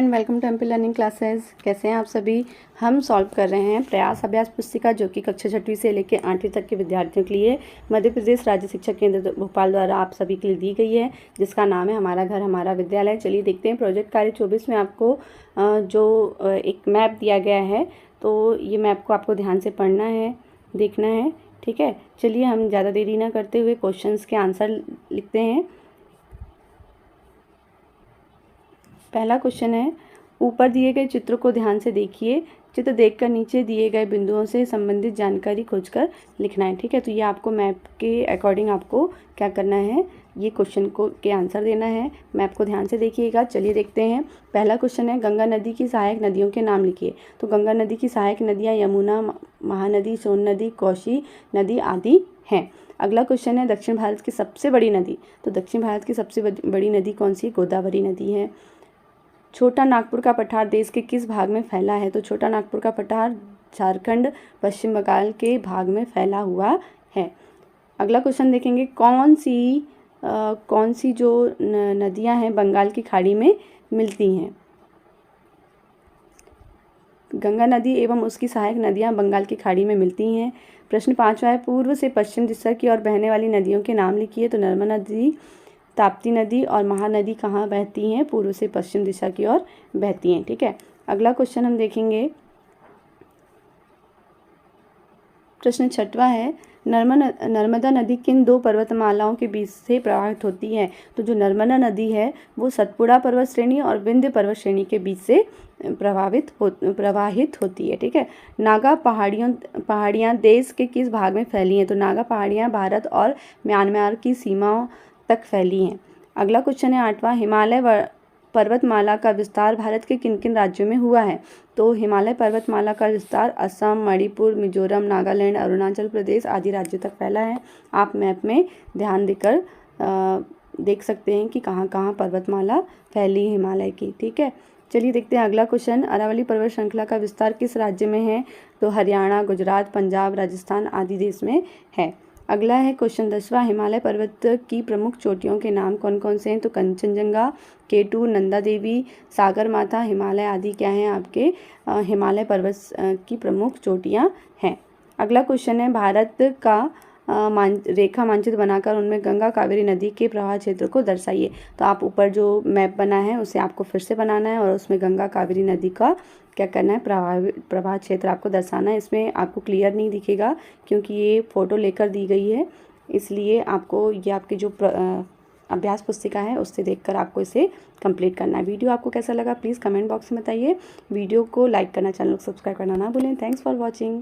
Friend, welcome to MP learning classes. कैसे हैं आप सभी। हम सॉल्व कर रहे हैं प्रयास अभ्यास पुस्तिका जो कि कक्षा 6वीं से लेकर 8वीं तक के विद्यार्थियों के लिए मध्य प्रदेश राज्य शिक्षा केंद्र भोपाल द्वारा आप सभी के लिए दी गई है, जिसका नाम है हमारा घर हमारा विद्यालय। चलिए देखते हैं। प्रोजेक्ट कार्य 24 में आपको जो एक मैप दिया गया है, तो ये मैप को आपको ध्यान से पढ़ना है, देखना है। ठीक है, चलिए हम ज़्यादा देरी ना करते हुए क्वेश्चंस के आंसर लिखते हैं। पहला क्वेश्चन है, ऊपर दिए गए चित्र को ध्यान से देखिए। चित्र देखकर नीचे दिए गए बिंदुओं से संबंधित जानकारी खोजकर लिखना है। ठीक है, तो ये आपको मैप के अकॉर्डिंग आपको क्या करना है, ये क्वेश्चन को के आंसर देना है। मैप को ध्यान से देखिएगा। चलिए देखते हैं। पहला क्वेश्चन है, गंगा नदी की सहायक नदियों के नाम लिखिए। तो गंगा नदी की सहायक नदियाँ यमुना, महानदी, सोन नदी, कोसी नदी आदि हैं। अगला क्वेश्चन है, दक्षिण भारत की सबसे बड़ी नदी। तो दक्षिण भारत की सबसे बड़ी नदी कौन सी? गोदावरी नदी है। छोटा नागपुर का पठार देश के किस भाग में फैला है? तो छोटा नागपुर का पठार झारखंड, पश्चिम बंगाल के भाग में फैला हुआ है। अगला क्वेश्चन देखेंगे, कौन सी जो नदियां हैं बंगाल की खाड़ी में मिलती हैं? गंगा नदी एवं उसकी सहायक नदियां बंगाल की खाड़ी में मिलती हैं। प्रश्न 5वां है, पूर्व से पश्चिम दिशा की ओर बहने वाली नदियों के नाम लिखिए। तो नर्मदा नदी, ताप्ती नदी और महानदी कहाँ बहती हैं? पूर्व से पश्चिम दिशा की ओर बहती हैं। ठीक है, अगला क्वेश्चन हम देखेंगे। प्रश्न 6वां है, नर्मदा नदी किन दो पर्वतमालाओं के बीच से प्रवाहित होती है? तो जो नर्मदा नदी है वो सतपुड़ा पर्वत श्रेणी और विंध्य पर्वत श्रेणी के बीच से प्रवाहित होती है। ठीक है, नागा पहाड़ियाँ देश के किस भाग में फैली हैं? तो नागा पहाड़ियाँ भारत और म्यांमार की सीमाओं तक फैली हैं। अगला क्वेश्चन है 8वां, हिमालय पर्वतमाला का विस्तार भारत के किन किन राज्यों में हुआ है? तो हिमालय पर्वतमाला का विस्तार असम, मणिपुर, मिजोरम, नागालैंड, अरुणाचल प्रदेश आदि राज्यों तक फैला है। आप मैप में ध्यान देकर देख सकते हैं कि कहाँ कहाँ पर्वतमाला फैली हिमालय की। ठीक है, चलिए देखते हैं अगला क्वेश्चन। अरावली पर्वत श्रृंखला का विस्तार किस राज्य में है? तो हरियाणा, गुजरात, पंजाब, राजस्थान आदि देश में है। अगला है क्वेश्चन 10वां, हिमालय पर्वत की प्रमुख चोटियों के नाम कौन कौन से हैं? तो कंचनजंगा, केटू, नंदा देवी, सागर माथा, हिमालय आदि क्या हैं आपके हिमालय पर्वत की प्रमुख चोटियां हैं। अगला क्वेश्चन है, भारत का रेखा मानचित्र बनाकर उनमें गंगा कावेरी नदी के प्रवाह क्षेत्र को दर्शाइए। तो आप ऊपर जो मैप बना है उसे आपको फिर से बनाना है और उसमें गंगा कावेरी नदी का क्या करना है, प्रवाह क्षेत्र आपको दर्शाना है। इसमें आपको क्लियर नहीं दिखेगा क्योंकि ये फ़ोटो लेकर दी गई है, इसलिए आपको ये आपकी जो अभ्यास पुस्तिका है उससे देखकर आपको इसे कंप्लीट करना है। वीडियो आपको कैसा लगा प्लीज़ कमेंट बॉक्स में बताइए। वीडियो को लाइक करना, चैनल को सब्सक्राइब करना ना भूलें। Thanks for watching.